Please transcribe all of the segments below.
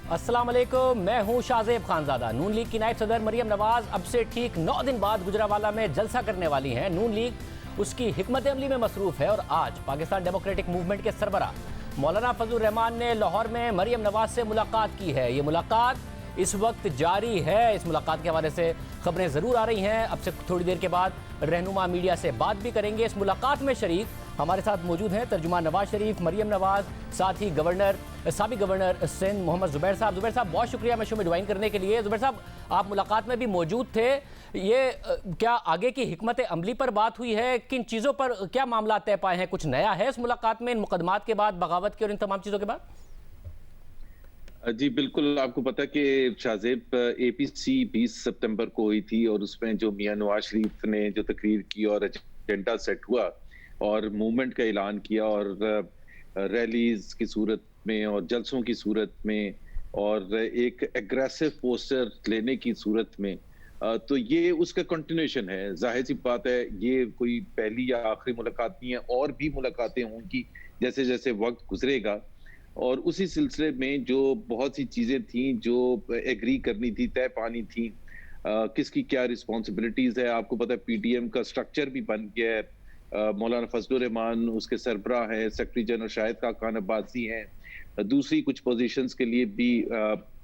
अस्सलाम वालेकुम, मैं हूं शाहजेब खानजादा। नून लीग की नायब सदर मरियम नवाज अब से ठीक 9 दिन बाद गुजरावाला में जलसा करने वाली हैं। नून लीग उसकी हिकमत अमली में मसरूफ है और आज पाकिस्तान डेमोक्रेटिक मूवमेंट के सरबरा मौलाना फजलुर रहमान ने लाहौर में मरियम नवाज से मुलाकात की है। ये मुलाकात इस वक्त जारी है। इस मुलाकात के हवाले से खबरें ज़रूर आ रही हैं। अब से थोड़ी देर के बाद रहनुमा मीडिया से बात भी करेंगे। इस मुलाकात में शरीक हमारे साथ मौजूद हैं तर्जुमान नवाज शरीफ, मरियम नवाज, साथ ही साबिक गवर्नर सिंध मोहम्मद जुबैर साहब। जुबैर साहब, बहुत शुक्रिया मैं शो में ज्वाइन करने के लिए। जुबैर साहब, आप मुलाकात में भी मौजूद थे। ये क्या आगे की हिकमत अमली पर बात हुई है? किन चीज़ों पर क्या मामला तय पाए हैं? कुछ नया है इस मुलाकात में, इन मुकदमात के बाद, बगावत के और इन तमाम चीज़ों के बाद? जी बिल्कुल, आपको पता कि शाहजेब एपीसी 20 सितंबर को हुई थी और उसमें जो मियां नवाज शरीफ ने जो तकरीर की और एजेंडा सेट हुआ और मूवमेंट का ऐलान किया और रैलीज की सूरत में और जलसों की सूरत में और एक एग्रेसिव पोस्टर लेने की सूरत में, तो ये उसका कंटिन्यूएशन है। जाहिर सी बात है, ये कोई पहली या आखिरी मुलाकात नहीं है, और भी मुलाकातें होंगी जैसे जैसे वक्त गुजरेगा। और उसी सिलसिले में जो बहुत सी चीजें थी जो एग्री करनी थी, तय पानी थी, किसकी क्या रिस्पॉन्सिबिलिटीज है। आपको पता है पीटीएम का स्ट्रक्चर भी बन गया है। मौलाना फजलुर रहमान उसके सरबराह हैं, सेक्रेटरी जनरल शाहिद खाकान अब्बासी हैं। दूसरी कुछ पोजीशंस के लिए भी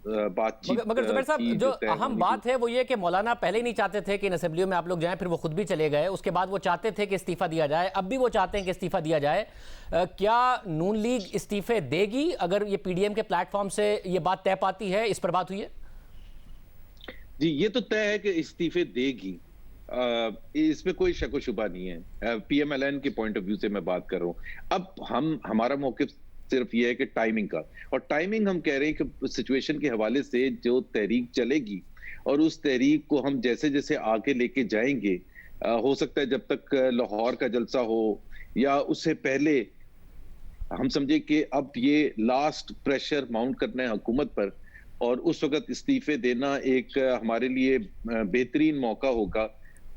बातचीत मगर जुबैर साहब, जो अहम बात है वो ये कि मौलाना पहले ही नहीं चाहते थे कि इन असेंबलियों में आप लोग जाएं, फिर वो खुद भी चले गए। उसके बाद वो चाहते थे कि इस्तीफा दिया जाए, अब भी वो चाहते हैं कि इस्तीफा दिया जाए। क्या नून लीग इस्तीफे देगी अगर ये पीडीएम के प्लेटफॉर्म से ये बात तय पाती है? इस पर बात हुई है? जी, ये तो तय है कि इस्तीफे देगी, इसमें कोई शक व शुबा नहीं है। पीएमएलएन के पॉइंट ऑफ व्यू से मैं बात कर रहा हूं। अब हमारा मौक़िफ़ सिर्फ ये है कि टाइमिंग का, और टाइमिंग हम कह रहे हैं कि सिचुएशन के हवाले से जो तहरीक चलेगी और उस तहरीक को हम जैसे जैसे आगे लेके जाएंगे, हो सकता है जब तक लाहौर का जलसा हो या उससे पहले हम समझे कि अब ये लास्ट प्रेशर माउंट करना है हुकूमत पर, और उस वक्त इस्तीफे देना एक हमारे लिए बेहतरीन मौका होगा।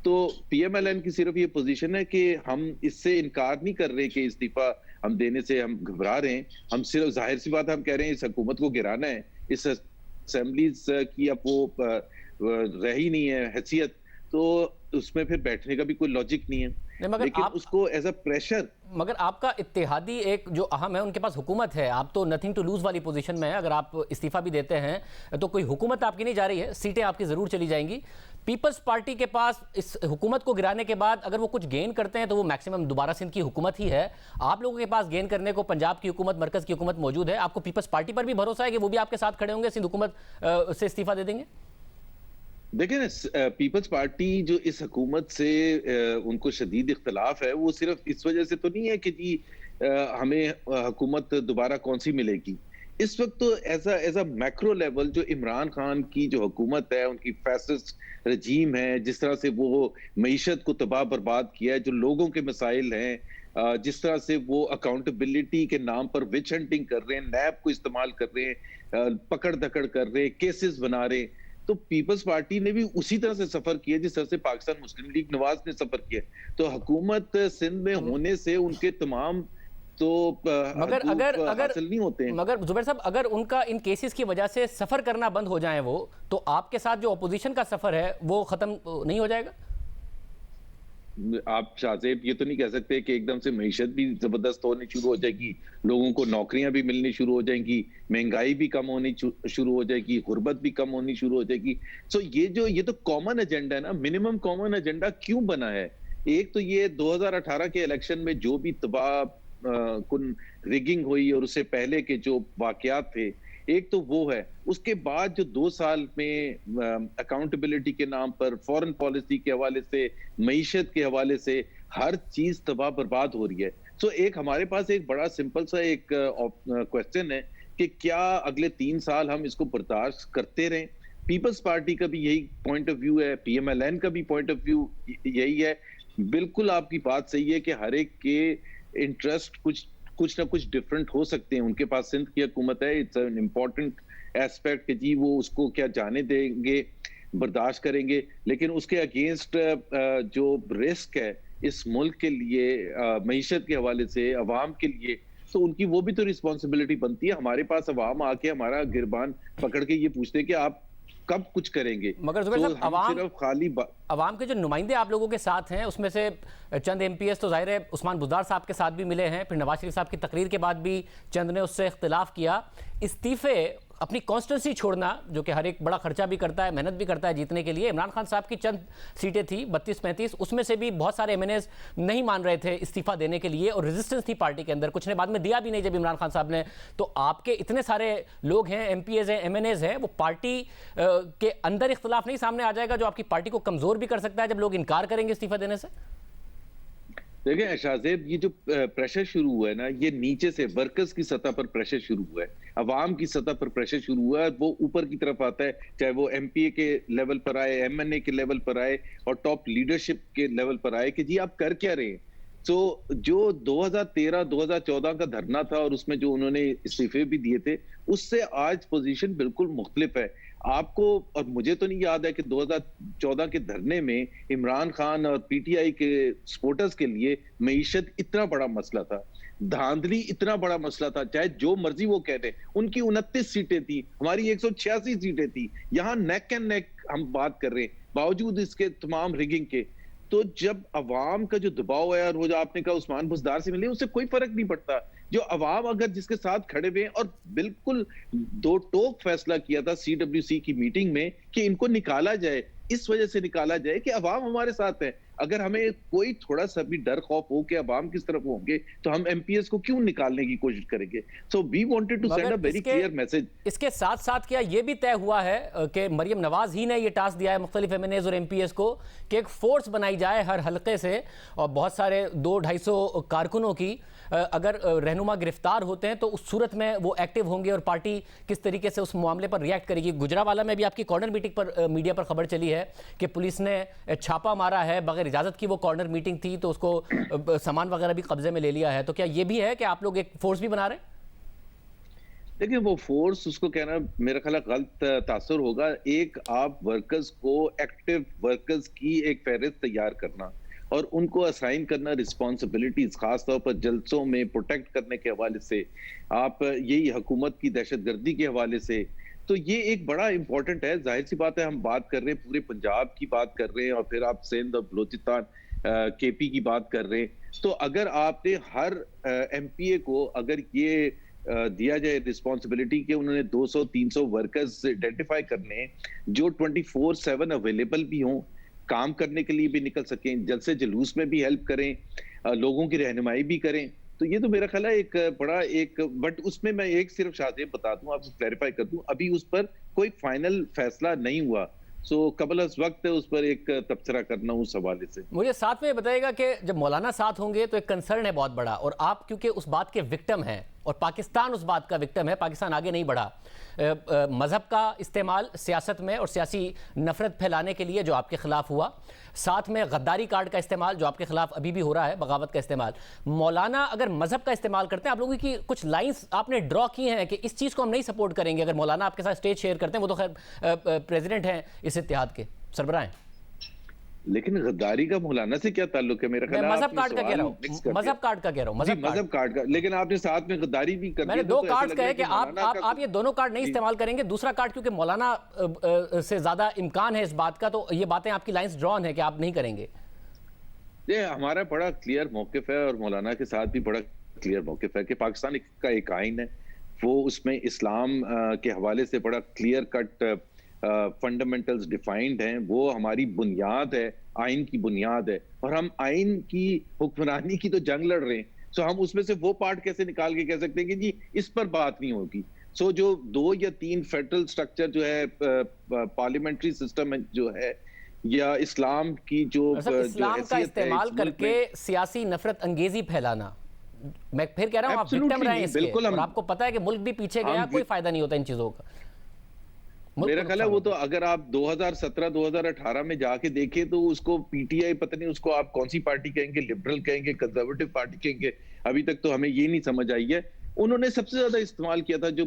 तो पीएमएलएन की सिर्फ ये पोजीशन है कि हम इससे इनकार नहीं कर रहे कि इस्तीफा हम देने से हम घबरा रहे हैं। हम सिर्फ जाहिर सी बात हम कह रहे हैं इस हुकूमत को गिराना है। इस असेंबलीज की अब वो रह ही नहीं है हैसियत, तो उसमें फिर बैठने का भी कोई लॉजिक नहीं है। मगर लेकिन उसको एज अ प्रेशर, मगर आपका इत्तेहादी एक जो अहम है उनके पास हुकूमत है, आप तो नथिंग टू लूज वाली पोजीशन में है। अगर आप इस्तीफा भी देते हैं तो कोई हुकूमत आपकी नहीं जा रही है, सीटें आपकी जरूर चली जाएंगी। पीपल्स पार्टी के पास इस हुकूमत को गिराने के बाद अगर वो कुछ गेन करते हैं तो वो मैक्सिमम दोबारा सिंध की हुकूमत ही है। आप लोगों के पास गेन करने को पंजाब की हुकूमत, मरकज की हुकूमत मौजूद है। आपको पीपल्स पार्टी पर भी भरोसा है कि वो भी आपके साथ खड़े होंगे, सिंध हुकूमत से इस्तीफा दे देंगे? देखिए ना, पीपल्स पार्टी जो इस हुकूमत से उनको शदीद इख्तलाफ है, वो सिर्फ इस वजह से तो नहीं है कि जी हमें हुकूमत दोबारा कौन सी मिलेगी। इस वक्त तो एज अ मैक्रो लेवल जो इमरान खान की जो हुकूमत है, उनकी फैसिस्ट रजीम है, जिस तरह से वो मईशत को तबाह बर्बाद किया है, जो लोगों के मसाइल हैं, जिस तरह से वो अकाउंटेबिलिटी के नाम पर विच हंटिंग कर रहे हैं, नैब को इस्तेमाल कर रहे हैं, पकड़ धकड़ कर रहे हैं, केसेस बना रहे हैं। तो पीपल्स पार्टी ने भी उसी तरह से सफर किया जिस तरह से पाकिस्तान मुस्लिम लीग नवाज ने सफर किया। तो हुकूमत सिंध में होने से उनके तमाम तो मगर अगर अगर हासिल नहीं होते हैं। मगर जुबैर साहब, अगर उनका इन केसेस की वजह से सफर करना बंद हो जाए वो, तो आपके साथ जो अपोजिशन का सफर है वो खत्म नहीं हो जाएगा? आप शाहजेब ये तो नहीं कह सकते कि एकदम से मईशत भी जबरदस्त होनी शुरू हो जाएगी, लोगों को नौकरियां भी मिलनी शुरू हो जाएंगी, महंगाई भी कम होनी शुरू हो जाएगी, गुर्बत भी कम होनी शुरू हो जाएगी। सो ये तो कॉमन एजेंडा है ना, मिनिमम कॉमन एजेंडा क्यों बना है? एक तो ये 2018 के इलेक्शन में जो भी तबाह कुन रिगिंग हुई और उससे पहले के जो वाकयात थे, एक तो वो है। उसके बाद जो 2 साल में अकाउंटेबिलिटी के नाम पर, फॉरेन पॉलिसी के हवाले से, मईशत के हवाले से हर चीज तबाह बर्बाद हो रही है। सो एक हमारे पास एक बड़ा सिंपल सा एक क्वेश्चन है कि क्या अगले 3 साल हम इसको बर्दाश्त करते रहें? पीपल्स पार्टी का भी यही पॉइंट ऑफ व्यू है, पीएमएलएन का भी पॉइंट ऑफ व्यू यही है। बिल्कुल आपकी बात सही है कि हर एक के इंटरेस्ट कुछ ना कुछ डिफरेंट हो सकते हैं। उनके पास सिंध की हुकूमत है, इट्स एन इम्पोर्टेंट एस्पेक्ट कि जी वो उसको क्या जाने देंगे, बर्दाश्त करेंगे। लेकिन उसके अगेंस्ट जो रिस्क है इस मुल्क के लिए, मईशत के हवाले से, अवाम के लिए, तो उनकी वो भी तो रिस्पॉन्सिबिलिटी बनती है। हमारे पास अवाम आके हमारा गिरबान पकड़ के ये पूछते हैं कि आप कब कुछ करेंगे। मगर जुबैर तो साहब, हम सिर्फ खाली अवाम के जो नुमाइंदे आप लोगों के साथ हैं, उसमें से चंद एमपीएस तो जाहिर है उस्मान बुज़दार साहब के साथ भी मिले हैं, फिर नवाज शरीफ साहब की तकरीर के बाद भी चंद ने उससे इख्तिलाफ किया। इस्तीफे, अपनी कॉन्स्टिट्यूंसी छोड़ना, जो कि हर एक बड़ा खर्चा भी करता है, मेहनत भी करता है जीतने के लिए। इमरान खान साहब की चंद सीटें थी 32-35, उसमें से भी बहुत सारे एमएनएस नहीं मान रहे थे इस्तीफा देने के लिए, और रेजिस्टेंस थी पार्टी के अंदर। कुछ ने बाद में दिया भी नहीं जब इमरान खान साहब ने। तो आपके इतने सारे लोग हैं, एमपीएस हैं, एमएनएस हैं, वो पार्टी के अंदर इख्तिलाफ नहीं सामने आ जाएगा जो आपकी पार्टी को कमजोर भी कर सकता है जब लोग इनकार करेंगे इस्तीफा देने से? देखिए शाहजेब, ये जो प्रेशर शुरू हुआ है ना, ये नीचे से वर्कर्स की सतह पर प्रेशर शुरू हुआ है, अवाम की सतह पर प्रेशर शुरू हुआ है। वो ऊपर की तरफ आता है, चाहे वो एमपीए के लेवल पर आए, एमएनए के लेवल पर आए और टॉप लीडरशिप के लेवल पर आए कि जी आप कर क्या रहे हैं। तो जो 2013-2014 का धरना था और उसमें जो उन्होंने इस्तीफे भी दिए थे, उससे आज पोजीशन बिल्कुल मुख्तलिफ है। आपको और मुझे तो नहीं याद है कि 2014 के धरने में इमरान खान और पीटीआई के सपोर्टर्स के लिए मईशत इतना बड़ा मसला था, धांधली इतना बड़ा मसला था। चाहे जो मर्जी वो कह रहे, उनकी 29 सीटें थी, हमारी 186 सीटें थी। यहाँ नेक एंड नेक हम बात कर रहे हैं, बावजूद इसके तमाम रिगिंग के। तो जब अवाम का जो दबाव है, और वो जो आपने कहा उस्मान बुज़दार से मिले, उससे कोई फर्क नहीं पड़ता। जो अवाम अगर जिसके साथ खड़े हुए, और बिल्कुल दो टोक फैसला किया था सीडब्ल्यूसी की मीटिंग में कि इनको निकाला जाए, इस वजह से निकाला जाए कि अवाम हमारे साथ है। अगर हमें कोई थोड़ा सा भी डर खौफ हो कि अवाम किस तरफ होंगे, तो हम एमपीएस को क्यों निकालने की कोशिश करेंगे। So we wanted to send a very clear message. इसके साथ साथ क्या ये भी तय हुआ है कि मरियम नवाज ही ने ये टास्क दिया है मुख्तलिफ एमएनएज और एमपीएस को कि एक फोर्स बनाई जाए हर हलके से, और बहुत सारे 200-250 कारकुनों की अगर रहनुमा गिरफ्तार होते हैं तो उस सूरत में वो एक्टिव होंगे और पार्टी किस तरीके से उस मामले पर रिएक्ट करेगी। गुजरावाला में भी आपकी कॉर्नर मीटिंग पर मीडिया पर खबर चली है कि पुलिस ने छापा मारा है, बगैर इजाजत की वो कॉर्नर मीटिंग थी, तो उसको सामान वगैरह भी कब्जे में ले लिया है। तो क्या ये भी है कि आप लोग एक फोर्स भी बना रहे हैं? देखिए, वो फोर्स उसको कहना मेरा ख्याल गलत तासुर होगा। एक आप वर्कर्स को, एक्टिव वर्कर्स की एक फहरिस्त तैयार करना और उनको असाइन करना रिस्पॉन्सिबिलिटीज, खासतौर पर जलसों में प्रोटेक्ट करने के हवाले से, आप यही हुकूमत की दहशतगर्दी के हवाले से, तो ये एक बड़ा इंपॉर्टेंट है। जाहिर सी बात है, हम बात कर रहे हैं पूरे पंजाब की बात कर रहे हैं, और फिर आप सिंध और बलोचिस्तान केपी की बात कर रहे हैं। तो अगर आपने हर एमपीए को अगर ये दिया जाए रिस्पॉन्सिबिलिटी कि उन्होंने 200-300 वर्कर्स आइडेंटिफाई करने जो 24/7 अवेलेबल भी हों, काम करने के लिए भी निकल सकें, जलसे जुलूस में भी हेल्प करें, लोगों की रहनुमाई भी करें, तो ये तो मेरा ख्याल है एक बड़ा एक। बट उसमें मैं एक सिर्फ शाहजेब बता दूं, आपको क्लैरिफाई कर दूं, अभी उस पर कोई फाइनल फैसला नहीं हुआ। सो कबल अस वक्त है उस पर एक तबसरा करना उस हवाले से। मुझे साथ में बताइएगा कि जब मौलाना साथ होंगे तो एक कंसर्न है बहुत बड़ा, और आप क्योंकि उस बात के विक्टिम हैं और पाकिस्तान उस बात का विक्टिम है, पाकिस्तान आगे नहीं बढ़ा मजहब का इस्तेमाल सियासत में और सियासी नफरत फैलाने के लिए जो आपके खिलाफ हुआ, साथ में गद्दारी कार्ड का इस्तेमाल जो आपके खिलाफ अभी भी हो रहा है, बगावत का इस्तेमाल। मौलाना अगर मजहब का इस्तेमाल करते हैं, आप लोगों की कुछ लाइंस आपने ड्रॉ की हैं कि इस चीज़ को हम नहीं सपोर्ट करेंगे। अगर मौलाना आपके साथ स्टेज शेयर करते हैं, वो तो खैर प्रेसिडेंट हैं इस इत्तेहाद के, सरबराह हैं, लेकिन गद्दारी का मौलाना से क्या ताल्लुक है? मेरा ख्याल है मजहब कार्ड का कह रहा हूँ, मजहब कार्ड का कह रहा हूँ, मजहब कार्ड का। लेकिन आपने साथ में गद्दारी भी कर दी। मैंने दो कार्ड कहे कि आप ये दोनों कार्ड नहीं इस्तेमाल करेंगे। दूसरा कार्ड क्योंकि मौलाना से ज्यादा इम्कान है इस बात का, तो ये बातें आपकी लाइंस ड्रॉन है कि आप नहीं करेंगे। ये हमारा बड़ा क्लियर मौकिफ है, और मौलाना के साथ भी बड़ा क्लियर मौकिफ है कि पाकिस्तान का एक आइन है, वो उसमें इस्लाम के हवाले से बड़ा क्लियर कट फंडामेंटल्स डिफाइंड हैं। वो हमारी बुनियाद है, आइन की बुनियाद है, और हम आइन की हुक्मरानी की तो जंग लड़ रहे हैं। सो हम उसमें से वो पार्ट कैसे निकाल के कह सकते हैं कि जी इस पर बात नहीं होगी। सो जो 2 या 3 फेडरल स्ट्रक्चर जो है, पार्लियामेंट्री सिस्टम जो है, या इस्लाम की जो इस्लाम का इस्तेमाल करके सियासी नफरत अंगेजी फैलाना, मैं फिर कह रहा हूं आप विक्टिम रहे हैं इसके, और आपको पता है कि मुल्क भी पीछे गया, कोई फायदा नहीं होता इन चीजों का। मेरा ख्याल है वो तो अगर आप 2017-2018 में जाके देखें तो उसको पीटीआई, पता नहीं उसको आप कौन सी पार्टी कहेंगे, लिबरल कहेंगे, कंजर्वेटिव पार्टी कहेंगे, अभी तक तो हमें ये नहीं समझ आई है। उन्होंने सबसे ज्यादा इस्तेमाल किया था जो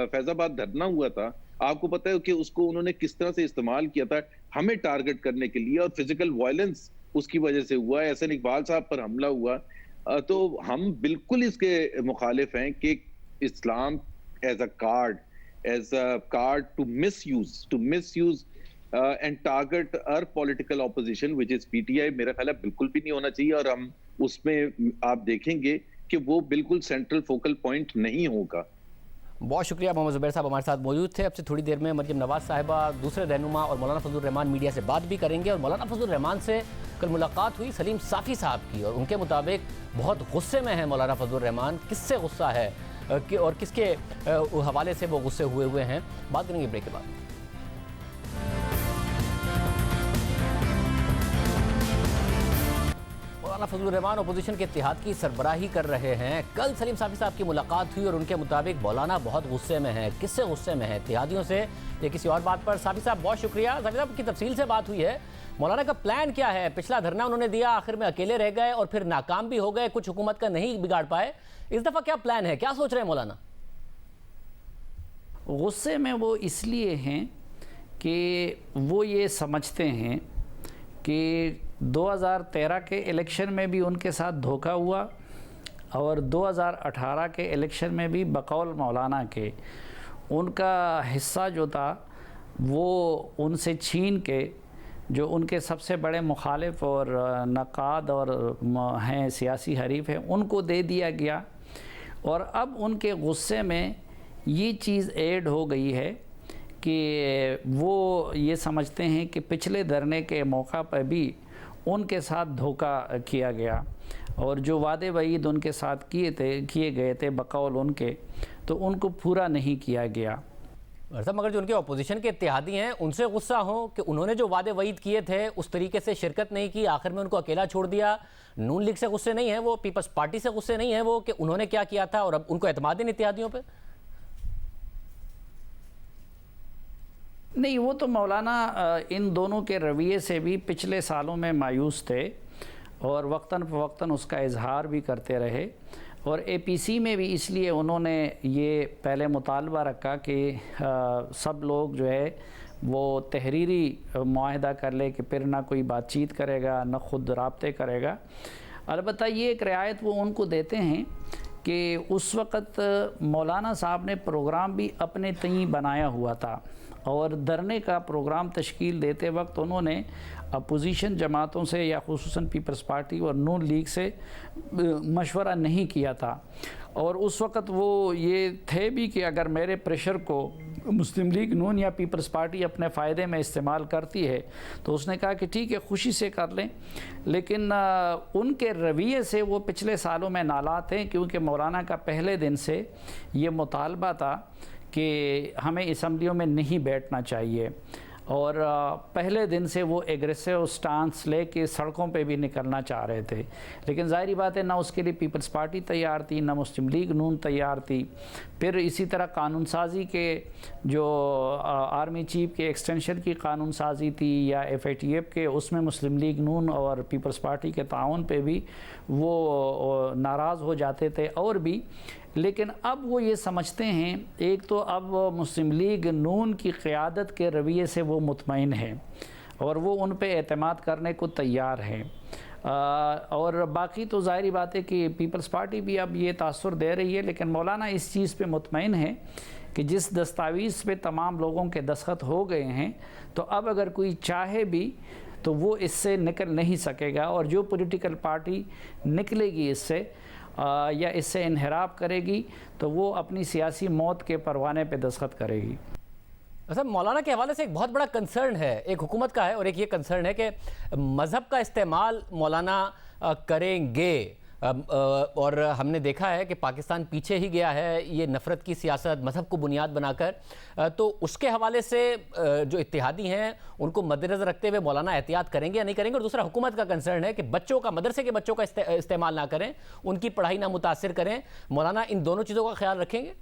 फैजाबाद धरना हुआ था, आपको पता है कि उसको उन्होंने किस तरह से इस्तेमाल किया था हमें टारगेट करने के लिए, और फिजिकल वायलेंस उसकी वजह से हुआ है। एहसन इकबाल साहब पर हमला हुआ, तो हम बिल्कुल इसके मुखालिफ हैं कि Islam as a card to misuse and target our political opposition which is PTI, मेरा ख्याल है बिल्कुल भी नहीं होना चाहिए। और हम उसमें आप देखेंगे कि वो बिल्कुल सेंट्रल फोकल पॉइंट नहीं होगा। बहुत शुक्रिया मोहम्मद ज़ुबैर साहब हमारे साथ मौजूद थे। अब से थोड़ी देर में मरियम नवाज साहिबा, दूसरे रहनुमा और मौलाना फजलुर रहमान मीडिया से बात भी करेंगे। और मौलाना फजलुर रहमान से कल मुलाकात हुई सलीम साफ़ी साहब की, और उनके मुताबिक बहुत गुस्से में है मौलाना फजलुर रहमान। किससे गुस्सा है और किसके हवाले से वो गुस्से हुए हैं, बात करेंगे ब्रेक के बाद। मौलाना फजलुर रहमान अपोजिशन के इत्तेहाद की सरबराही कर रहे हैं। कल सलीम साफ़ी साहब की मुलाकात हुई और उनके मुताबिक मौलाना बहुत गुस्से में है। किससे गुस्से में है, इत्तेहादियों से या किसी और बात पर? साफ़ी साहब बहुत शुक्रिया। साफ़ी साहब की तफसील से बात हुई है। मौलाना का प्लान क्या है? पिछला धरना उन्होंने दिया, आखिर में अकेले रह गए और फिर नाकाम भी हो गए, कुछ हुकूमत का नहीं बिगाड़ पाए। इस दफ़ा क्या प्लान है, क्या सोच रहे हैं मौलाना? गुस्से में वो इसलिए हैं कि वो ये समझते हैं कि 2013 के इलेक्शन में भी उनके साथ धोखा हुआ और 2018 के इलेक्शन में भी बकौल मौलाना के उनका हिस्सा जो था वो उनसे छीन के, जो उनके सबसे बड़े मुखालिफ और नक़ाद और हैं सियासी हरीफ हैं, उनको दे दिया गया। और अब उनके गुस्से में ये चीज़ ऐड हो गई है कि वो ये समझते हैं कि पिछले धरने के मौका पर भी उनके साथ धोखा किया गया और जो वादे वईद उनके साथ किए गए थे बकौल उनके, तो उनको पूरा नहीं किया गया। साहब मगर जो उनके अपोजिशन के इत्तेहादी हैं उनसे गुस्सा हो कि उन्होंने जो वादे वईद किए थे उस तरीके से शिरकत नहीं की, आखिर में उनको अकेला छोड़ दिया। नून लीग से गुस्से नहीं है वो, पीपल्स पार्टी से गुस्से नहीं है वो कि उन्होंने क्या किया था और अब उनको एतमाद इन इत्तेहादियों पर? नहीं, वो तो मौलाना इन दोनों के रवैये से भी पिछले सालों में मायूस थे और वक्तन फ़वक्तन उसका इजहार भी करते रहे। और एपीसी में भी इसलिए उन्होंने ये पहले मुतालबा रखा कि सब लोग जो है वो तहरीरी मुआहदा कर ले कि फिर ना कोई बातचीत करेगा ना ख़ुद राब्ते करेगा। अलबत्ता ये एक रियायत वो उनको देते हैं कि उस वक़्त मौलाना साहब ने प्रोग्राम भी अपने तई बनाया हुआ था और धरने का प्रोग्राम तश्कील देते वक्त उन्होंने अपोजिशन जमातों से या खुसूसन पीपल्स पार्टी और नून लीग से मशवरा नहीं किया था। और उस वक़्त वो ये थे भी कि अगर मेरे प्रेशर को मुस्लिम लीग नून या पीपल्स पार्टी अपने फ़ायदे में इस्तेमाल करती है तो उसने कहा कि ठीक है, खुशी से कर लें। लेकिन उनके रवैये से वो पिछले सालों में नालात हैं, क्योंकि मौलाना का पहले दिन से ये मुतालबा था कि हमें असम्बलियों में नहीं बैठना चाहिए और पहले दिन से वो एग्रेसिव स्टांस लेके सड़कों पे भी निकलना चाह रहे थे। लेकिन ज़ाहिर बात है ना उसके लिए पीपल्स पार्टी तैयार थी, ना मुस्लिम लीग नून तैयार थी। फिर इसी तरह कानून साजी के जो आर्मी चीफ के एक्सटेंशन की कानून साजी थी या FATF के, उसमें मुस्लिम लीग नून और पीपल्स पार्टी के ताउन पे भी वो नाराज़ हो जाते थे और भी। लेकिन अब वो ये समझते हैं, एक तो अब मुस्लिम लीग नून की क़यादत के रवैये से वो मुतमईन है और वो उन पे एतमाद करने को तैयार है। और बाकी तो ज़ाहिर बात है कि पीपल्स पार्टी भी अब ये तासुर दे रही है, लेकिन मौलाना इस चीज़ पे मुतमईन है कि जिस दस्तावेज़ पे तमाम लोगों के दस्तखत हो गए हैं, तो अब अगर कोई चाहे भी तो वो इससे निकल नहीं सकेगा। और जो पॉलिटिकल पार्टी निकलेगी इससे या इससे इन्हिराफ करेगी तो वो अपनी सियासी मौत के परवाने पे दस्तखत करेगी। अच्छा, मौलाना के हवाले से एक बहुत बड़ा कंसर्न है, एक हुकूमत का है और एक ये कंसर्न है कि मज़हब का इस्तेमाल मौलाना करेंगे। और हमने देखा है कि पाकिस्तान पीछे ही गया है ये नफ़रत की सियासत मज़हब को बुनियाद बनाकर। तो उसके हवाले से जो इत्तेहादी हैं उनको मद्देनज़र रखते हुए मौलाना एहतियात करेंगे या नहीं करेंगे? और दूसरा हुकूमत का कंसर्न है कि बच्चों का, मदरसे के बच्चों का इस्तेमाल ना करें, उनकी पढ़ाई ना मुतासिर करें। मौलाना इन दोनों चीज़ों का ख्याल रखेंगे?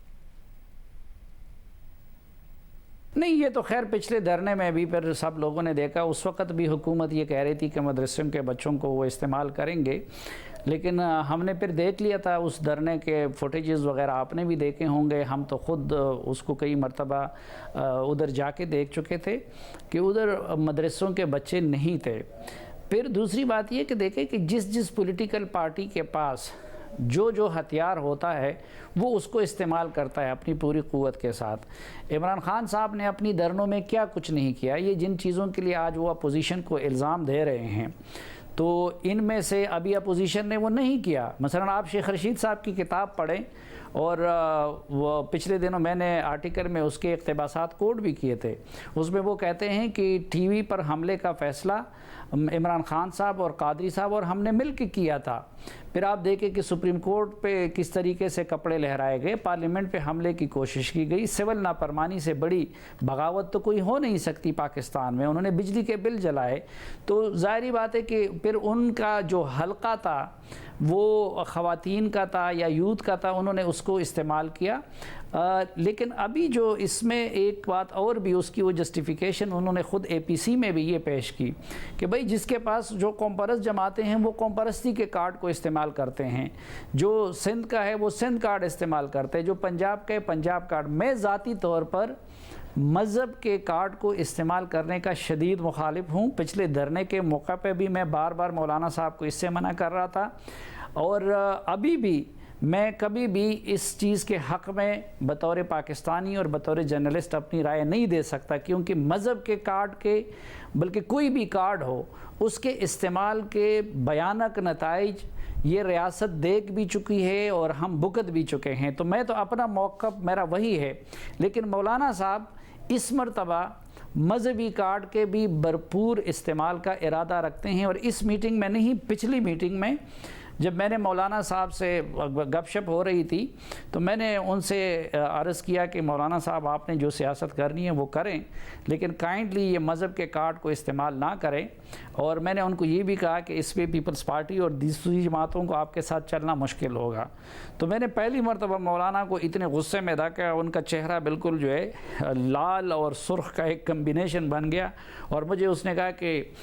नहीं, ये तो खैर पिछले धरने में भी फिर सब लोगों ने देखा, उस वक़्त भी हुकूमत ये कह रही थी कि मदरसों के बच्चों को वो इस्तेमाल करेंगे। लेकिन हमने फिर देख लिया था उस धरने के फुटेजेस वगैरह, आपने भी देखे होंगे, हम तो ख़ुद उसको कई मरतबा उधर जाके देख चुके थे कि उधर मदरसों के बच्चे नहीं थे। फिर दूसरी बात ये कि देखें कि जिस पॉलिटिकल पार्टी के पास जो हथियार होता है वो उसको इस्तेमाल करता है अपनी पूरी क़ुव्वत के साथ। इमरान खान साहब ने अपनी धरनों में क्या कुछ नहीं किया। ये जिन चीज़ों के लिए आज वो अपोजिशन को इल्ज़ाम दे रहे हैं, तो इनमें से अभी अपोजिशन ने वो नहीं किया। मसलन आप शेख रशीद साहब की किताब पढ़ें, और वो पिछले दिनों मैंने आर्टिकल में उसके इक़्तिबासात कोट भी किए थे। उसमें वो कहते हैं कि टीवी पर हमले का फ़ैसला इमरान खान साहब और कादरी साहब और हमने मिल के किया था। फिर आप देखें कि सुप्रीम कोर्ट पे किस तरीके से कपड़े लहराए गए, पार्लियामेंट पे हमले की कोशिश की गई। सिविल नाफरमानी से बड़ी बगावत तो कोई हो नहीं सकती पाकिस्तान में। उन्होंने बिजली के बिल जलाए, तो ज़ाहिरी बात है कि फिर उनका जो हल्का था वो ख़वातीन का था या यूथ का था, उन्होंने उसको इस्तेमाल किया। लेकिन अभी जो इसमें एक बात और भी, उसकी वो जस्टिफिकेशन उन्होंने ख़ुद APC में भी ये पेश की कि भाई जिसके पास जो कॉम्परस जमाते हैं वो कॉम्परस्ती के कार्ड को इस्तेमाल करते हैं, जो सिंध का है वो सिंध कार्ड इस्तेमाल करते हैं, जो पंजाब का है पंजाब कार्ड। मैं ज़ाती तौर पर मज़हब के कार्ड को इस्तेमाल करने का शदीद मुखालिफ हूँ। पिछले धरने के मौका पे भी मैं बार बार मौलाना साहब को इससे मना कर रहा था, और अभी भी मैं कभी भी इस चीज़ के हक़ में बतौर पाकिस्तानी और बतौर जर्नलिस्ट अपनी राय नहीं दे सकता, क्योंकि मज़हब के कार्ड के, बल्कि कोई भी कार्ड हो, उसके इस्तेमाल के भयानक नताइज ये रियासत देख भी चुकी है और हम भुगत भी चुके हैं। तो मैं तो अपना मौक़िफ़ मेरा वही है। लेकिन मौलाना साहब इस मरतबा मजहबी कार्ड के भी भरपूर इस्तेमाल का इरादा रखते हैं। और इस मीटिंग में नहीं, पिछली मीटिंग में जब मैंने मौलाना साहब से गपशप हो रही थी, तो मैंने उनसे अर्ज़ किया कि मौलाना साहब आपने जो सियासत करनी है वो करें, लेकिन काइंडली ये मज़हब के कार्ड को इस्तेमाल ना करें। और मैंने उनको ये भी कहा कि इस पे पीपल्स पार्टी और दूसरी जमातों को आपके साथ चलना मुश्किल होगा। तो मैंने पहली मरतबा मौलाना को इतने गुस्से में देखा, उनका चेहरा बिल्कुल जो है लाल और सुर्ख का एक कम्बिनेशन बन गया। और मुझे उसने कहा कि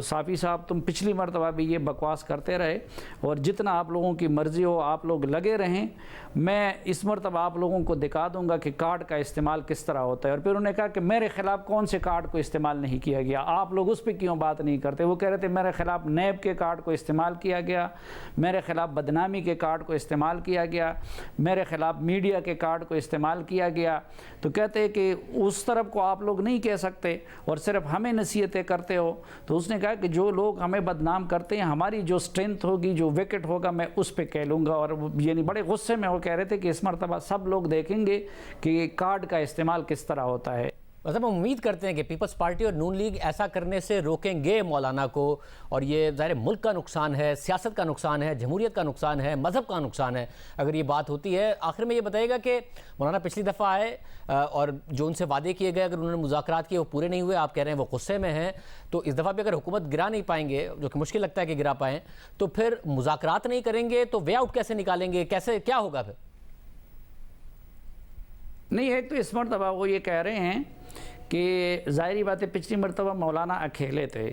साफ़ी साहब तुम पिछली मरतबा भी ये बकवास करते रहे, और जितना आप लोगों की मर्ज़ी हो आप लोग लगे रहें, मैं इस मरतबा आप लोगों को दिखा दूंगा कि कार्ड का इस्तेमाल किस तरह होता है। और फिर उन्होंने कहा कि मेरे ख़िलाफ़ कौन से कार्ड को इस्तेमाल नहीं किया गया, आप लोग उस पर क्यों बात नहीं करते। वो कह रहे थे मेरे ख़िलाफ़ नैब के कार्ड को इस्तेमाल किया गया, मेरे ख़िलाफ़ बदनामी के कार्ड को इस्तेमाल किया गया, मेरे ख़िलाफ़ मीडिया के कार्ड को इस्तेमाल किया गया। तो कहते हैं कि उस तरफ को आप लोग नहीं कह सकते और सिर्फ हमें नसीहतें करते हो। तो उसने कहा कि जो लोग हमें बदनाम करते हैं, हमारी जो स्ट्रेंथ होगी, जो विकेट होगा, मैं उस पर कह लूँगा। और यानी बड़े गुस्से में वो कह रहे थे कि इस मरतबा सब लोग देखेंगे कि कार्ड का इस्तेमाल किस तरह होता है। मतलब हम उम्मीद करते हैं कि पीपल्स पार्टी और नून लीग ऐसा करने से रोकेंगे मौलाना को, और ये ज़ाहिर मुल्क का नुकसान है, सियासत का नुकसान है, जमहूरियत का नुकसान है, मज़हब का नुकसान है अगर ये बात होती है। आखिर में ये बताइएगा कि मौलाना पिछली दफ़ा आए और जो उनसे वादे किए गए, अगर उन्होंने मुज़ाकरात किए वो पूरे नहीं हुए, आप कह रहे हैं वो गुस्से में हैं, तो इस दफ़ा भी अगर हुकूमत गिरा नहीं पाएंगे, जो कि मुश्किल लगता है कि गिरा पाएँ, तो फिर मुज़ाकरात नहीं करेंगे तो वे आउट कैसे निकालेंगे, कैसे क्या होगा फिर? नहीं है तो इस मरतबा वो ये कह रहे हैं कि ज़ाहिरी बात है पिछली मरतबा मौलाना अकेले थे,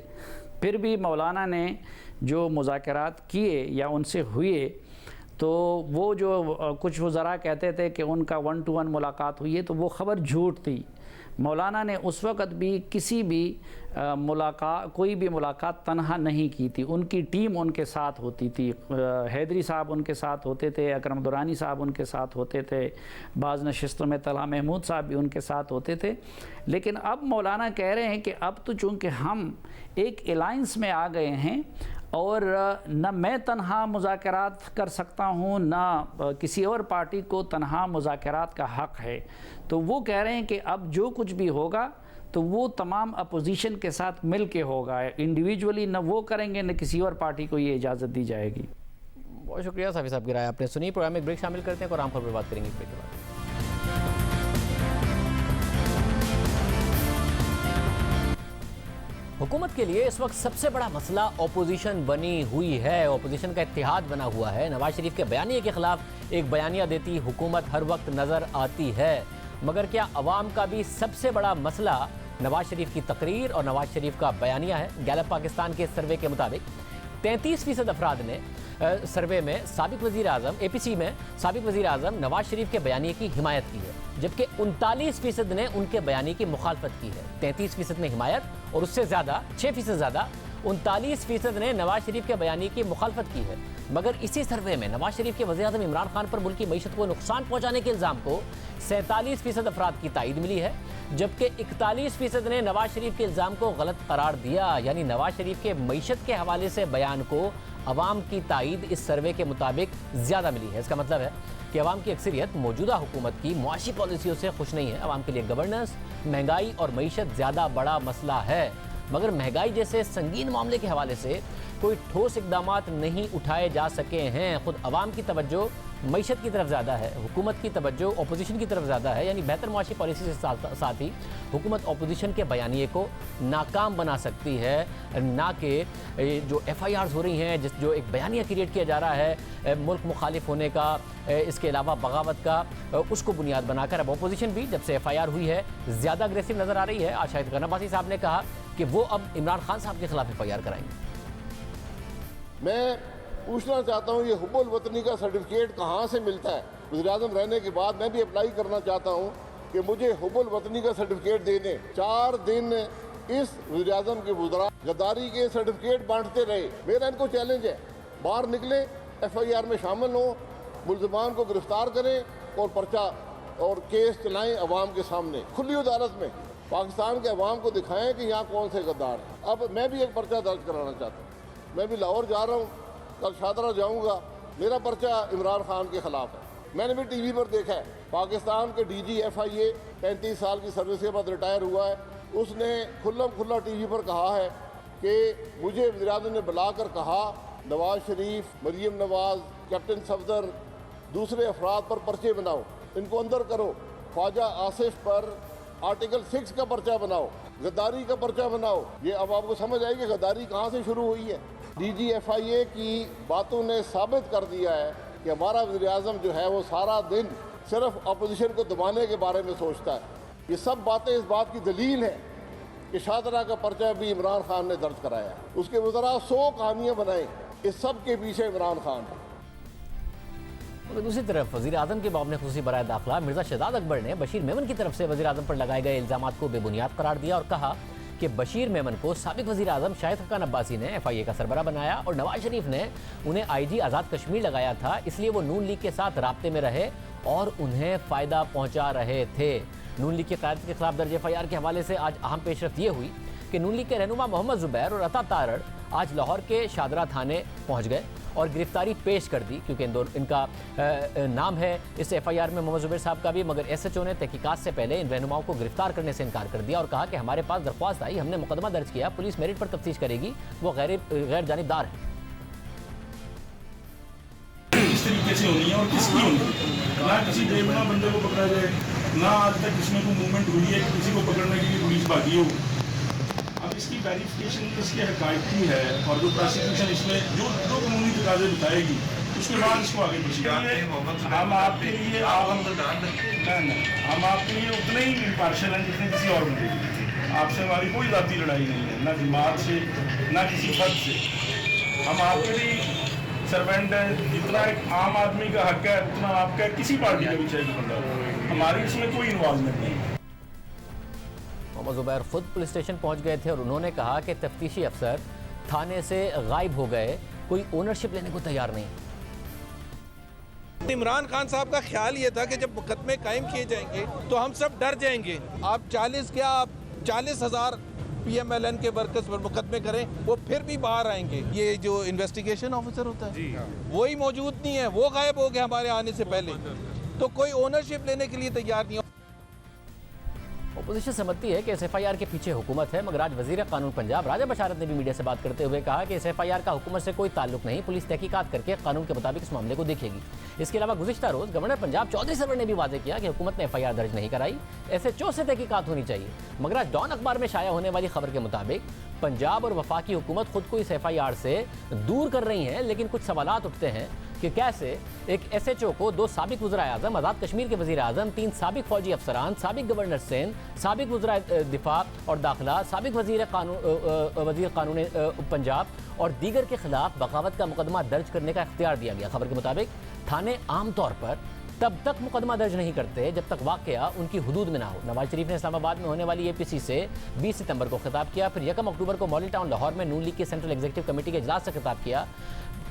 फिर भी मौलाना ने जो मुज़ाकरात किए या उनसे हुए, तो वो जो कुछ वज़रा कहते थे कि उनका 1-to-1 मुलाकात हुई है, तो वो ख़बर झूठ थी। मौलाना ने उस वक़्त भी किसी भी कोई भी मुलाकात तन्हा नहीं की थी, उनकी टीम उनके साथ होती थी। हैदरी साहब उनके साथ होते थे, अकरम दुरानी साहब उनके साथ होते थे, बाज़ नशिस्तों में तलहा महमूद साहब भी उनके साथ होते थे। लेकिन अब मौलाना कह रहे हैं कि अब तो चूँकि हम एक अलायंस में आ गए हैं और न मैं तन्हा मुज़ाकरात कर सकता हूँ, न किसी और पार्टी को तन्हा मुज़ाकरात का हक़ है, तो वो कह रहे हैं कि अब जो कुछ भी होगा तो वो तमाम अपोजिशन के साथ मिल के होगा, इंडिविजुअली न वो करेंगे न किसी और पार्टी को ये इजाज़त दी जाएगी। बहुत शुक्रिया साफ़ी साहब की राय आपने सुनी। प्रोग्राम में एक ब्रेक शामिल करते हैं और आम खबर पर बात करेंगे इस ब्रेक के बाद। हुकूमत के लिए इस वक्त सबसे बड़ा मसला ओपोजिशन बनी हुई है, ओपोजिशन का इत्तेहाद बना हुआ है। नवाज शरीफ के बयानिए के खिलाफ एक बयानिया देती हुकूमत हर वक्त नज़र आती है, मगर क्या अवाम का भी सबसे बड़ा मसला नवाज शरीफ की तकरीर और नवाज शरीफ का बयानिया है? गैलप पाकिस्तान के सर्वे के मुताबिक 33% अफराद ने सर्वे में साबिक वज़ीर आज़म APC में साबिक वज़ीर आज़म नवाज शरीफ के बयानिए की हिमायत की है, जबकि 39% ने उनके बयानी की मुखालफत की है। 33% ने हिमायत और उससे ज़्यादा 6% ज़्यादा 39% ने नवाज शरीफ के बयानी की मुखालफत की है। मगर इसी सर्वे में नवाज शरीफ के वज़ीर-ए-आज़म इमरान खान पर मुल्क की मईशत को नुकसान पहुंचाने के इल्ज़ाम को 47% अफराद की तायद मिली है, जबकि 41% ने नवाज शरीफ के इल्ज़ाम को गलत करार दिया। यानी नवाज शरीफ के मईशत के हवाले से बयान को अवाम की तायद इस सर्वे के मुताबिक ज़्यादा मिली है। इसका मतलब है कि अवाम की अक्सरियत मौजूदा हुकूमत की मुआशी पॉलिसियों से खुश नहीं है। अवाम के लिए गवर्नेंस, महंगाई और मईशत ज़्यादा बड़ा मसला है। मगर महंगाई जैसे संगीन मामले के हवाले से कोई ठोस इक़दामात नहीं उठाए जा सके हैं। खुद अवाम की तवज्जो मईशत की तरफ ज़्यादा है, हुकूमत की तवज्जो अपोजिशन की तरफ ज़्यादा है। यानी बेहतर मुआशी पॉलिसी से साथ ही हुकूमत अपोजिशन के बयानिए को नाकाम बना सकती है, ना कि जो FIRs हो रही हैं, जो एक बयानिया क्रिएट किया जा रहा है मुल्क मुखालिफ होने का, इसके अलावा बगावत का, उसको बुनियाद बनाकर अब अपोजिशन भी जब से FIR हुई है ज़्यादा अग्रेसिव नज़र आ रही है। आज शाहिद खान अब्बासी साहब ने कहा कि वो अब इमरान खान साहब के खिलाफ FIR कराएंगे। मैं पूछना चाहता हूँ, ये हुब्बुल वतनी का सर्टिफिकेट कहाँ से मिलता है? वज़ीर-ए-आज़म रहने के बाद मैं भी अप्लाई करना चाहता हूँ कि मुझे हुब्बुल वतनी का सर्टिफिकेट दे दें। 4 दिन इस वज़ीर-ए-आज़म के वज़रा गद्दारी के सर्टिफिकेट बांटते रहे। मेरा इनको चैलेंज है, बाहर निकले, FIR में शामिल हों, मुल्ज़िमान को गिरफ्तार करें और पर्चा और केस चलाएं अवाम के सामने खुली अदालत में। पाकिस्तान के अवाम को दिखाएं कि यहाँ कौन से गद्दार हैं। अब मैं भी एक पर्चा दर्ज कराना चाहता हूँ। मैं भी लाहौर जा रहा हूँ, कल शादरा जाऊँगा। मेरा पर्चा इमरान खान के ख़िलाफ़ है। मैंने भी TV पर देखा है, पाकिस्तान के DG FIA 35 साल की सर्विस के बाद रिटायर हुआ है। उसने खुल्ला TV पर कहा है कि मुझे वज़ीर-ए-आज़म ने बुलाकर कहा, नवाज शरीफ, मरीम नवाज, कैप्टन सफदर, दूसरे अफराद पर पर्चे बनाओ, इनको अंदर करो। ख्वाजा आसिफ पर आर्टिकल 6 का पर्चा बनाओ, गद्दारी का पर्चा बनाओ। ये अब आपको समझ आएगी गद्दारी कहाँ से शुरू हुई है। DG FIA की बातों ने साबित कर दिया है कि हमारा वज़ीर-ए-आज़म जो है वो सारा दिन सिर्फ अपोजिशन को दबाने के बारे में सोचता है। ये सब बातें इस बात की दलील है कि शादरा का पर्चा भी इमरान खान ने दर्ज कराया है। उसके वज़रा 100 कहानियाँ बनाएं, इस सब के पीछे इमरान खान है। दूसरी तरफ वज़ीर-ए-आज़म के बाब ने खुसूसी बराए दाखिला मिर्ज़ा शहजाद अकबर ने बशीर मेमन की तरफ से वज़ीर-ए-आज़म पर लगाए गए इल्ज़ामात को बेबुनियाद करार दिया और कहा कि बशीर मेमन को साबिक़ वज़ीर-ए-आज़म शाहिद खान अब्बासी ने FIA का सरबराह बनाया और नवाज शरीफ ने उन्हें IG आज़ाद कश्मीर लगाया था, इसलिए वो नून लीग के साथ राब्ते में रहे और उन्हें फ़ायदा पहुँचा रहे थे। नून लीग की क़यादत के खिलाफ दर्ज FIR के हवाले से आज अहम पेशरफ्त ये हुई कि नून लीग के रहनुमा मोहम्मद ज़ुबैर और अता तारड़ आज लाहौर के शादरा थाने पहुँच गए और गिरफ्तारी पेश कर दी, क्योंकि इनका नाम है इस FIR में मोहम्मद ज़ुबैर साहब का भी। मगर SHO ने तहकीकात से पहले इन रहनुमाओं को गिरफ्तार करने से इनकार कर दिया और कहा कि हमारे पास दरख्वास्त आई, हमने मुकदमा दर्ज किया, पुलिस मेरिट पर तफ्तीश करेगी, वो गैर जानिबदार है। इस तरीके से होनी है और किसकी होनी है, ना किसी बेगुनाह बंदे को पकड़ा जाए, ना आज तक इसमें कोई मूवमेंट हुई है कि किसी को पकड़ने के लिए पुलिस भागी हो। अब इसकी वेरिफिकेशन इसके हक़ाइक़ की है और जो प्रोसिक्यूशन इसमें जो कानूनी तकाज़े बताएगी उसके बाद इसको आगे बढ़ाएंगे। हम आपके लिए उतने ही इम्पार्शियल हैं जितने किसी और बंदे की। आपसे हमारी कोई ज़ाती लड़ाई नहीं है, ना जमात से ना किसी पद से। हम आपके लिए सर्वेंट है, जितना एक आम आदमी का हक है उतना आपका किसी पार्टी का भी चाहिए बंदा, हमारी इसमें कोई इन्वॉल्वमेंट नहीं है। मोहम्मद ज़ुबैर खुद पुलिस स्टेशन पहुंच गए थे और उन्होंने कहा कि तफ्तीशी अफसर थाने से गायब हो गए, कोई ओनरशिप लेने को तैयार नहीं। इमरान खान साहब का ख्याल ये था कि जब मुकदमे कायम किए जाएंगे तो हम सब डर जाएंगे। आप 40,000 PMLN के वर्कर्स पर मुकदमे करें, वो फिर भी बाहर आएंगे। ये जो इन्वेस्टिगेशन ऑफिसर होता है वही मौजूद नहीं है, वो गायब हो गया हमारे आने से पहले, तो कोई ओनरशिप लेने के लिए तैयार नहीं। अपोजिशन समझती है कि इस FIR के पीछे हुकूमत है, मगर आज वज़ीर कानून पंजाब राजा बशारत ने भी मीडिया से बात करते हुए कहा कि इस FIR का हुकूमत से कोई ताल्लुक नहीं, पुलिस तहकीकात करके कानून के मुताबिक इस मामले को देखेगी। इसके अलावा गुज़िश्ता रोज़ गवर्नर पंजाब चौधरी सरवर ने भी वाजे किया कि हुकूमत ने FIR दर्ज नहीं कराई, SHO से तहकीकात होनी चाहिए। मगर आज डॉन अखबार में शाया होने वाली खबर के मुताबिक पंजाब और वफाकी हुकूमत खुद को इस FIR से दूर कर रही हैं, लेकिन कुछ सवालात उठते हैं कि कैसे एक SHO को 2 साबिक वज़ीर-ए-आज़म, आज़ाद कश्मीर के वज़ीर-ए-आज़म, 3 साबिक फौजी अफसरान, साबिक गवर्नर सिंध, साबिक वज़ीर दिफा और दाखिला, साबिक वज़ीर कानून पंजाब और दीगर के खिलाफ बगावत का मुकदमा दर्ज करने का इख्तियार दिया गया। खबर के मुताबिक थाने आम तौर पर तब तक मुकदमा दर्ज नहीं करते जब तक वाकया उनकी हुदूद में ना हो। नवाज शरीफ ने इस्लामाबाद में होने वाली एपीसी से 20 सितंबर को खिताब किया, फिर 1 अक्टूबर को मॉडल टाउन लाहौर में नून लीग की सेंट्रल एग्जीक्यूटिव कमेटी के इजलास से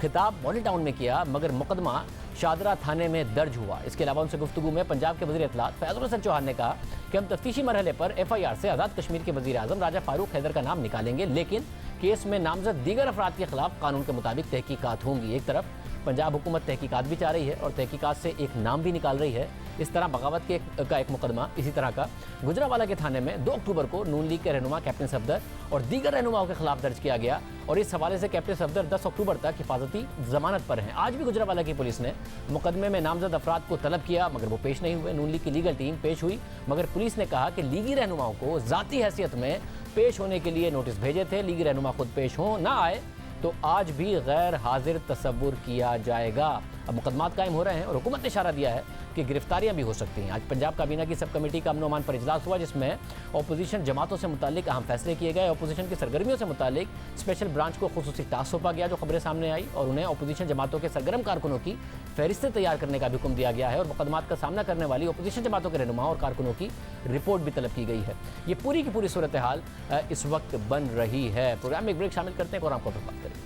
खिताब मॉडल टाउन में किया, मगर मुकदमा शादरा थाने में दर्ज हुआ। इसके अलावा उनसे गुफ्तगू में पंजाब के वज़ीर इत्तलात फैज़ुल हसन चौहान ने कहा कि हम तफ्तीशी मरहले पर FIR से आज़ाद कश्मीर के वज़ीर आज़म राजा फारूक हैदर का नाम निकालेंगे, लेकिन केस में नामजद दीगर अफराद के खिलाफ कानून के मुताबिक तहकीकात होंगी। एक तरफ पंजाब हुकूमत तहकीकात भी चाह रही है और तहकीकात से एक नाम भी निकाल रही है। इस तरह बगावत का एक मुकदमा इसी तरह का गुजरावाला के थाने में 2 अक्टूबर को नून लीग के रहनुमा कैप्टन सफदर और दीगर रहनुमाओं के खिलाफ दर्ज किया गया और इस हवाले से कैप्टन सफदर 10 अक्टूबर तक हिफाजती जमानत पर हैं। आज भी गुजरावाला की पुलिस ने मुकदमे में नामजद अफराद को तलब किया, मगर वो पेश नहीं हुए। नून लीग की लीगल टीम पेश हुई, मगर पुलिस ने कहा कि लीगी रहनुमाओं को ज़ाती हैसियत में पेश होने के लिए नोटिस भेजे थे। लीगी रहनुमा खुद पेश हों ना आए तो आज भी गैर हाजिर तस्वुर किया जाएगा। अब मुकदमात कायम हो रहे हैं और हुकूमत ने इशारा दिया है कि गिरफ्तारियां भी हो सकती हैं। आज पंजाब काबीना की सब कमेटी का अमन-ओ-अमान पर इजलास हुआ, जिसमें अपोजिशन जमातों से मुतालिक अहम फैसले किए गए। अपोजिशन की सरगर्मियों से मुतालिक स्पेशल ब्रांच को खुसूसी टास्क सौंपा गया, जो खबरें सामने आई, और उन्हें अपोजिशन जमातों के सरगर्म कारकुनों की फहरिस्तें तैयार करने का भी हुक्म दिया गया है और मुकदमात का सामना करने वाली अपोजिशन जमातों के रहनुमाओं और कारकुनों की रिपोर्ट भी तलब की गई है। ये पूरी की पूरी सूरत हाल इस वक्त बन रही है। प्रोग्राम में एक ब्रेक शामिल करते हैं और आपको बात करें।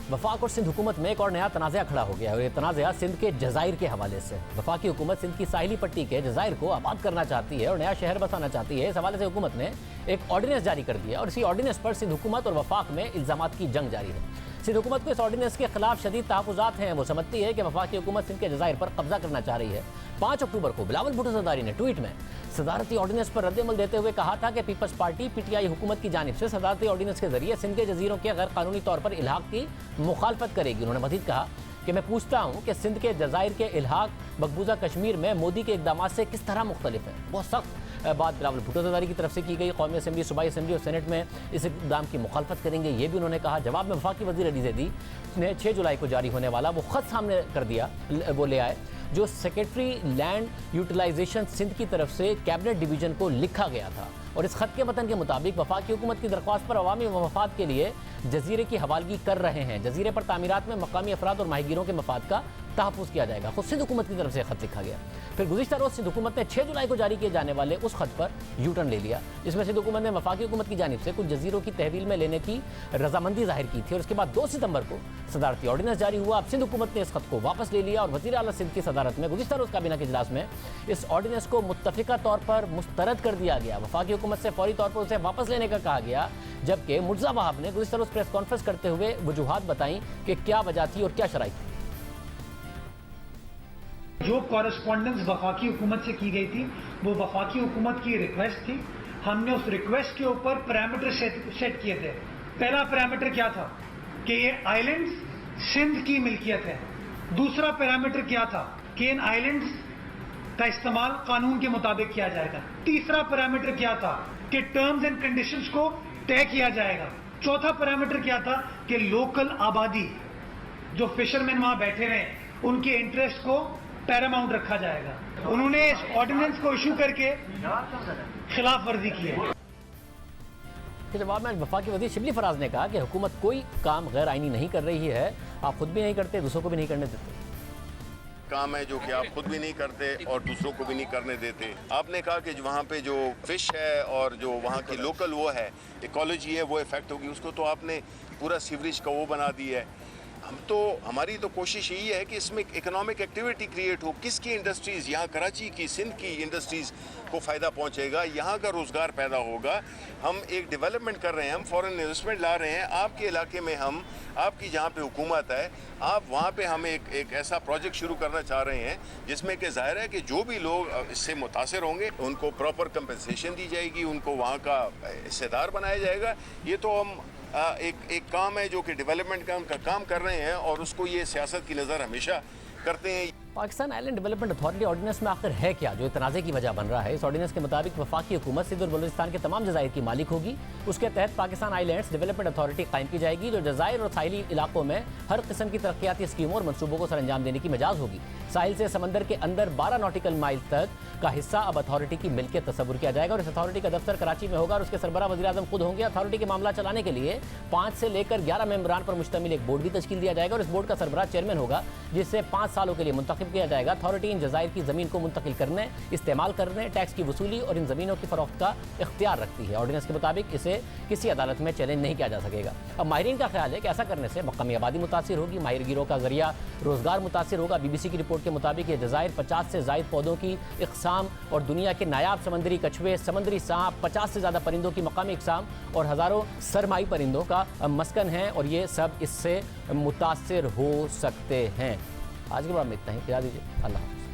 वफाक और सिंध हुकूमत में एक और नया तनाज़ा खड़ा हो गया है और ये तनाज़ा सिंध के जज़ाइर के हवाले से। वफाकी हुकूमत सिंध की साहिली पट्टी के जज़ाइर को आबाद करना चाहती है और नया शहर बसाना चाहती है। इस हवाले से हुकूमत ने एक ऑर्डिनेंस जारी कर दिया और इसी ऑर्डिनेंस पर सिंध हुकूमत और वफाक में इल्ज़ामात की जंग जारी है। सिंध हुकूमत को इस ऑर्डिनेंस के खिलाफ शदीद तहफ़्फ़ुज़ात हैं। वो समझती है कि वफाकी हुकूमत सिंध के जज़ाइर पर कब्जा करना चाह रही है। 5 अक्टूबर को बिलावल भुट्टो ज़रदारी ने ट्वीट में सदारती ऑर्डिनेंस पर रद्द-ए-अमल देते हुए कहा था कि पीपल्स पार्टी PTI हुकूमत की जानिब से सदारती ऑर्डिनेंस के जरिए सिंध के जजीरों के गैर कानूनी तौर पर इल्हाक की मुखालफत करेगी। उन्होंने मज़ीद कहा कि मैं पूछता हूँ कि सिंध के जज़ाइर के इल्हाक मकबूजा कश्मीर में मोदी के इक़दामात से किस तरह मुख्तलिफ है। बहुत सख्त बात बिलावल भुट्टो ज़रदारी की तरफ से की गई। कौमी असम्बली, सूबाई असम्बली और सेनेट में इस इक़दाम की मुखालफत करेंगे, ये भी उन्होंने कहा। जवाब में वफाकी वज़ीर अली ज़ैदी ने 6 जुलाई को जारी होने वाला वो ख़त सामने कर दिया, वो ले आए, जो सेक्रेटरी लैंड यूटिलाइजेशन सिंध की तरफ से कैबिनेट डिवीज़न को लिखा गया था और इस खत के मतन के मुताबिक वफाकी हुकूमत की दरख्वास्त पर अवामी मफाद के लिए जजीरे की हवालगी कर रहे हैं। जजीरे पर तामीरात में मकामी अफराद और माहिगीरों के मफाद का तहफ़्फ़ुज़ किया जाएगा। खुद सिंध हुकूमत की तरफ से खत लिखा गया। फिर गुज़िश्ता रोज़ सिंध हुकूमत ने 6 जुलाई को जारी किए जाने वाले उस खत पर यू टर्न ले लिया, जिसमें सिंध हुकूमत ने वफाकी हुकूमत की जानिब से कुछ जजीरों की तहवील में लेने की रजामंदी जाहिर की थी और उसके बाद 2 सितंबर को सदारती ऑर्डिनेंस जारी हुआ। अब सिंध हुकूमत ने इस खत को वापस ले लिया और वज़ीर आला सिंध की सदारत में गुज़िश्ता रोज़ काबीना के इजलास में इस ऑर्डिनेंस को मुत्तफ़िका तौर पर मुस्तरद कर दिया गया। वफाकी हुकूमत से फौरी तौर पर उसे वापस लेने का कहा गया, जबकि मुर्तज़ा वहाब ने गुज़िश्ता रोज़ प्रेस कॉन्फ्रेंस करते हुए वजूहात बताई कि क्या वजह थी और क्या शराइत थी। जो कॉरेस्पॉन्डेंस वफाकी हुकूमत से की गई थी वो वफाकी हुकूमत की रिक्वेस्ट थी। हमने उस रिक्वेस्ट के ऊपर पैरामीटर सेट किए थे। पहला पैरामीटर क्या था कि ये आइलैंड्स सिंध की मिल्कियत है। दूसरा पैरामीटर क्या था कि इन आइलैंड्स का इस्तेमाल कानून के मुताबिक किया जाएगा। तीसरा पैरामीटर क्या था कि टर्म्स एंड कंडीशंस को तय किया जाएगा। चौथा पैरामीटर क्या था कि लोकल आबादी जो फिशरमैन वहां बैठे रहे उनके इंटरेस्ट को पैरामाउंट रखा जाएगा। उन्होंने इस ऑर्डिनेंस को इशू करके खिलाफ वर्जी की है। के जवाब में वफाकी वज़ीर शिबली फराज ने कहा कि हुकूमत कोई काम गैर आइनी नहीं कर रही है, आप खुद भी नहीं करते, दूसरों को भी नहीं करने देते। काम है जो कि आप खुद भी नहीं करते और दूसरों को भी नहीं करने देते। आपने कहा कि वहाँ पे जो फिश है और जो वहाँ की लोकल वो है इकोलॉजी है वो इफेक्ट होगी, उसको तो आपने पूरा सीवरेज का वो बना दिया है। हमारी तो कोशिश यही है कि इसमें इकोनॉमिक एक्टिविटी क्रिएट हो। किसकी इंडस्ट्रीज़, यहाँ कराची की, सिंध की इंडस्ट्रीज़ को फ़ायदा पहुँचेगा, यहाँ का रोज़गार पैदा होगा। हम एक डेवलपमेंट कर रहे हैं, हम फॉरेन इन्वेस्टमेंट ला रहे हैं आपके इलाके में। हम आपकी जहाँ पे हुकूमत है आप वहाँ पे हम एक ऐसा प्रोजेक्ट शुरू करना चाह रहे हैं जिसमें कि ज़ाहिर है कि जो भी लोग इससे मुतासर होंगे उनको प्रॉपर कंपनसेशन दी जाएगी, उनको वहाँ का हिस्सेदार बनाया जाएगा। ये तो हम एक काम है जो कि डेवलपमेंट का काम कर रहे हैं और उसको ये सियासत की नज़र हमेशा करते हैं। Pakistan island development authority ordinance में आखिर है क्या जो तनाज़े की वजह बन रहा है? इस ऑर्डिनेंस के मुताबिक वफाकी हुकूमत सिंध और बलूचिस्तान के तमाम जज़ायर की मालिक होगी। उसके तहत पाकिस्तान आइलैंड्स डेवलपमेंट अथॉरिटी कायम की जाएगी जो जज़ायर और साहिली इलाकों में हर किस्म की तरक्याती स्कीमों और मनसूबों को सरअंजाम देने की मिजाज होगी। साहिल से समंदर के अंदर 12 नॉटिकल माइल तक का हिस्सा अब अथॉरिटी की मिल्कियत तस्वुर किया जाएगा और इस अथॉरिटी का दफ्तर कराची में होगा और उसके सरबराह वज़ीर आज़म खुद होंगे। अथॉरिटी के मामला चलाने के लिए 5 से लेकर 11 मेंबरान पर मुश्तमिल एक बोर्ड भी तश्कील दिया जाएगा और इस बोर्ड का सरबराह चेयरमैन होगा जिससे 5 सालों के लिए मुंतखब किया जाएगा। अथॉरिटी इन जज़ायर की ज़मीन को मुंतकिल करने, इस्तेमाल करने, टैक्स की वसूली और इन ज़मीनों की फ़रोख्त का इख्तियार रखती है। ऑर्डिनेंस के मुताबिक इसे किसी अदालत में चैलेंज नहीं किया जा सकेगा। अब माहिरीन का ख्याल है कि ऐसा करने से मक़ामी आबादी मुतासिर होगी, माहिर गिरोह का ज़रिया रोज़गार मुतासिर होगा। BBC की रिपोर्ट के मुताबिक ये जज़ायर 50 से ज़ायद पौधों की इक़साम और दुनिया के नायाब समंदरी कछुए, समुद्री सांप, 50 से ज़्यादा परिंदों की मकामी इक़साम और हज़ारों सरमाई परिंदों का मस्कन है और ये सब इससे मुतासिर हो सकते हैं। आज के बाद में इतना ही, खिला दीजिए। अल्लाह हाफ़िज़।